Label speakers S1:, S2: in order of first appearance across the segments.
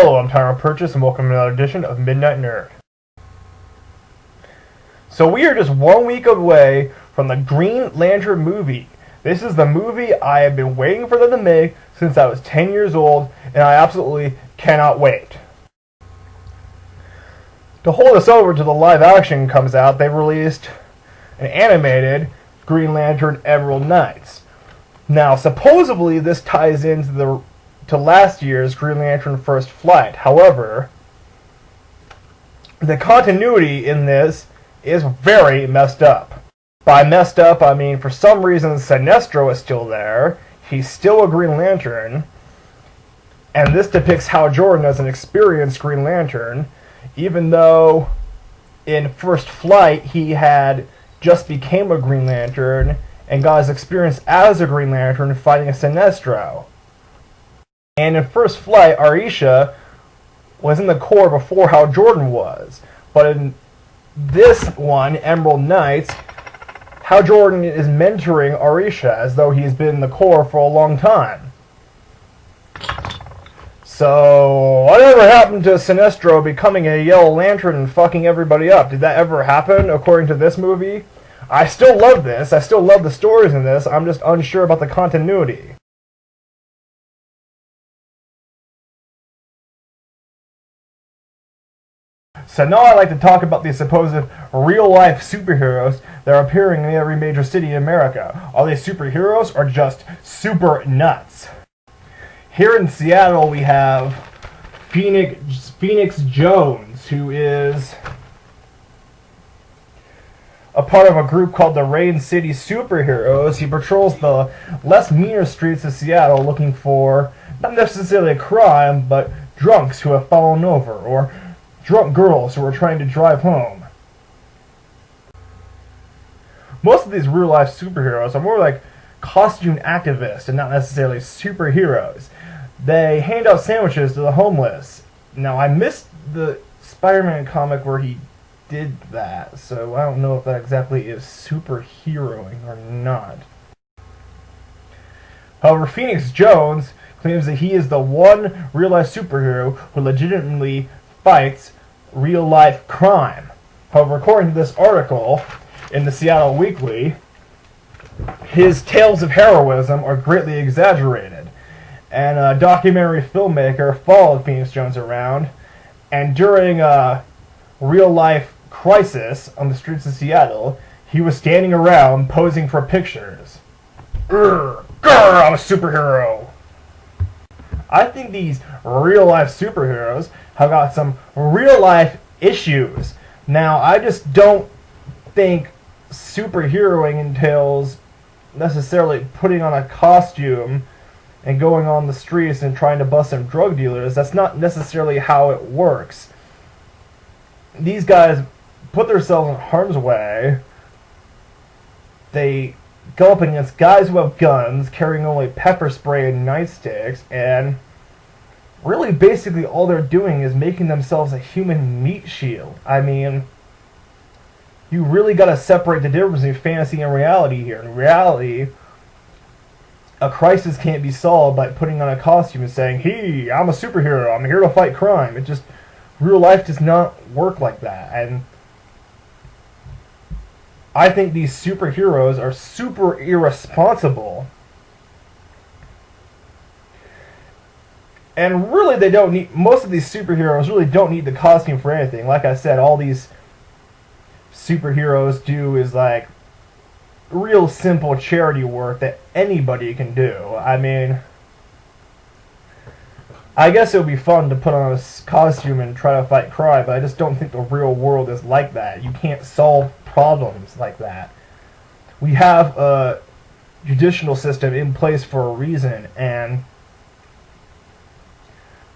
S1: Hello, I'm Tyler Purchase, and welcome to another edition of Midnight Nerd. So we are just 1 week away from the Green Lantern movie. This is the movie I have been waiting for them to make since I was 10 years old, and I absolutely cannot wait. To hold us over till the live action comes out, they released an animated Green Lantern Emerald Knights. Now, supposedly this ties into last year's Green Lantern First Flight. However, the continuity in this is very messed up. By messed up, I mean for some reason Sinestro is still there. He's still a Green Lantern. And this depicts Hal Jordan as an experienced Green Lantern, even though in First Flight he had just became a Green Lantern and got his experience as a Green Lantern fighting a Sinestro. And in First Flight, Arisha was in the Corps before Hal Jordan was. But in this one, Emerald Knights, Hal Jordan is mentoring Arisha as though he's been in the Corps for a long time. So, whatever happened to Sinestro becoming a Yellow Lantern and fucking everybody up? Did that ever happen, according to this movie? I still love this. I still love the stories in this. I'm just unsure about the continuity. So now I'd like to talk about the supposed real-life superheroes that are appearing in every major city in America. Are they superheroes or just super nuts? Here in Seattle we have Phoenix Jones, who is a part of a group called the Rain City Superheroes. He patrols the less meaner streets of Seattle looking for, not necessarily a crime, but drunks who have fallen over, or drunk girls who are trying to drive home. Most of these real-life superheroes are more like costume activists and not necessarily superheroes. They hand out sandwiches to the homeless. Now, I missed the Spider-Man comic where he did that, so I don't know if that exactly is superheroing or not. However, Phoenix Jones claims that he is the one real-life superhero who legitimately fights real-life crime. However, according to this article in the Seattle Weekly, his tales of heroism are greatly exaggerated. And a documentary filmmaker followed Phoenix Jones around, and during a real-life crisis on the streets of Seattle, he was standing around posing for pictures. Grr, I'm a superhero! I think these real-life superheroes have got some real-life issues. Now, I just don't think superheroing entails necessarily putting on a costume and going on the streets and trying to bust some drug dealers. That's not necessarily how it works. These guys put themselves in harm's way. They go up against guys who have guns, carrying only pepper spray and nightsticks, and really basically all they're doing is making themselves a human meat shield. I mean, you really gotta separate the difference between fantasy and reality here. In reality, a crisis can't be solved by putting on a costume and saying, "Hey, I'm a superhero, I'm here to fight crime." It just, real life does not work like that. And I think these superheroes are super irresponsible. And really they don't need, most of these superheroes really don't need the costume for anything. Like I said, all these superheroes do is like real simple charity work that anybody can do. I mean, I guess it would be fun to put on a costume and try to fight crime, but I just don't think the real world is like that. You can't solve problems like that. We have a judicial system in place for a reason, and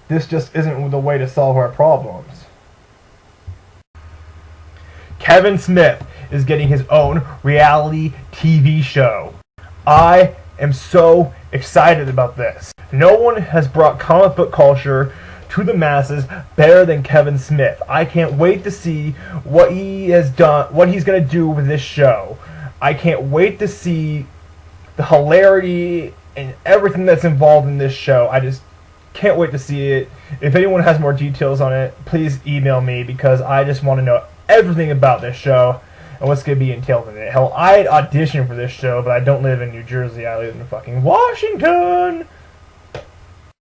S1: this just isn't the way to solve our problems. Kevin Smith is getting his own reality TV show. I am so excited about this. No one has brought comic book culture to the masses better than Kevin Smith. I can't wait to see what he has done, what he's going to do with this show. I can't wait to see the hilarity and everything that's involved in this show. Can't wait to see it. If anyone has more details on it, please email me because I just want to know everything about this show and what's going to be entailed in it. Hell, I auditioned for this show, but I don't live in New Jersey. I live in fucking Washington.